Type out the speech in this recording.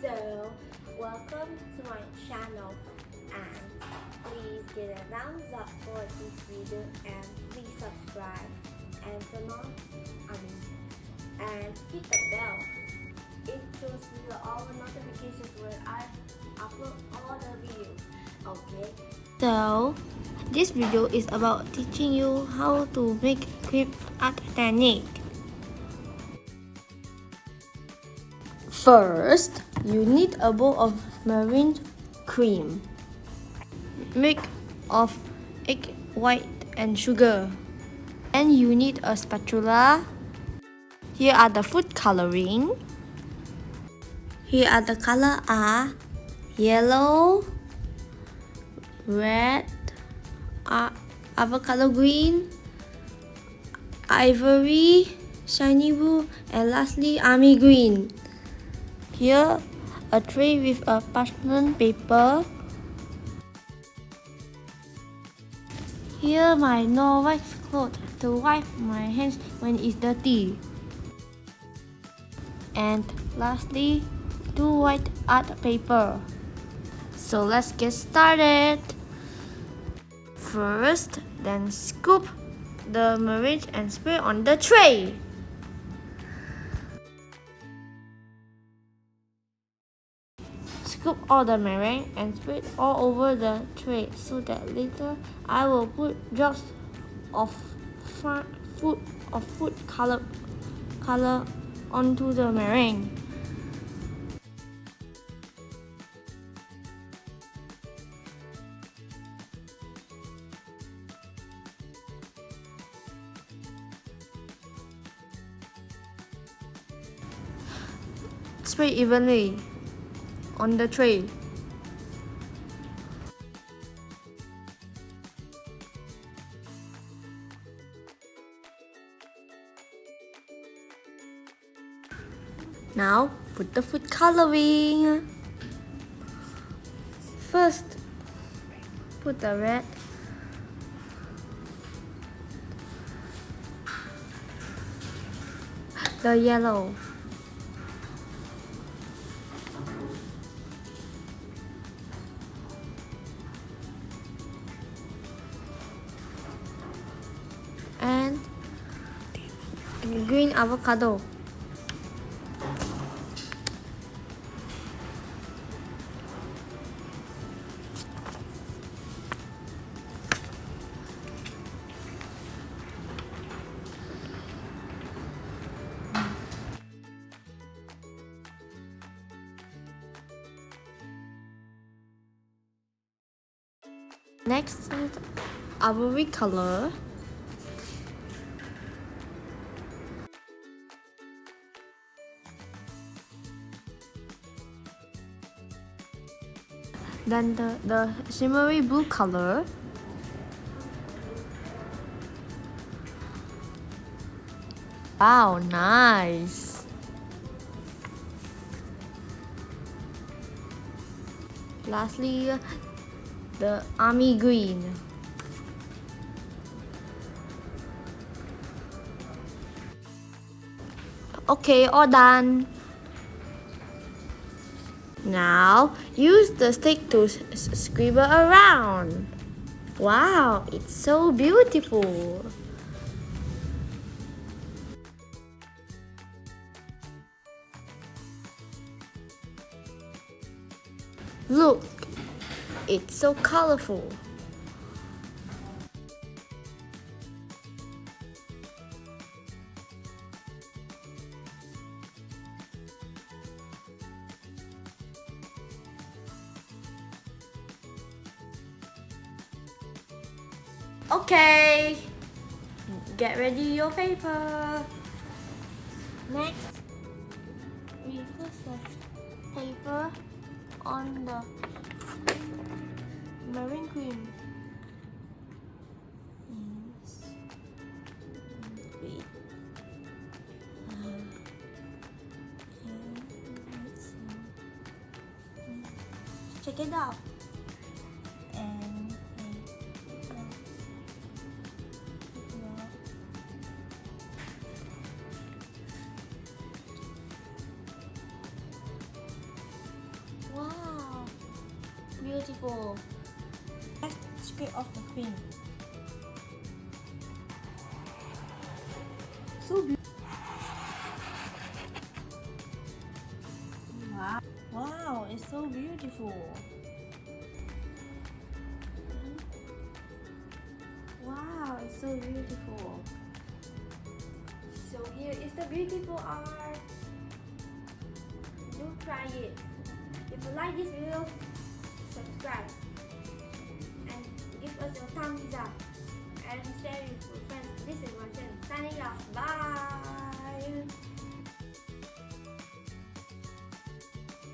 So, welcome to my channel and please give a thumbs up for this video and please subscribe and turn on and hit the bell. It shows you all the notifications when I upload all the videos. Okay? So, this video is about teaching you how to make crepe art technique. First, you need a bowl of marine cream. Mix of egg white and sugar. And you need a spatula. Here are the food coloring. Here are the color are yellow, red, avocado green, ivory, shiny blue, and lastly army green. Here, a tray with a parchment paper. Here, my no-wax cloth to wipe my hands when it's dirty. And lastly, 2 white art paper. So let's get started. First, then scoop the meringue and spray on the tray. Scoop all the meringue and spread all over the tray so that later I will put drops of food color onto the meringue. Spray evenly on the tray. Now put the food coloring. First, put the red. The yellow. And green avocado. Next, ivory color. Then the shimmery blue color. Wow, nice. Lastly, the army green. Okay, all done. Now, use the stick to scribble around. Wow, it's so beautiful. Look, it's so colorful. Okay, get ready your paper. Next, we put the paper on the marine cream. Yes. Wait. Check it out. beautiful. Let's scrape off the cream. So beautiful. Wow. Wow, it's so beautiful. Wow, it's so beautiful. So here is the beautiful art. Do try it. If you like this video, subscribe and give us a thumbs up and share it with friends. This is Wan Xuan signing off. Bye.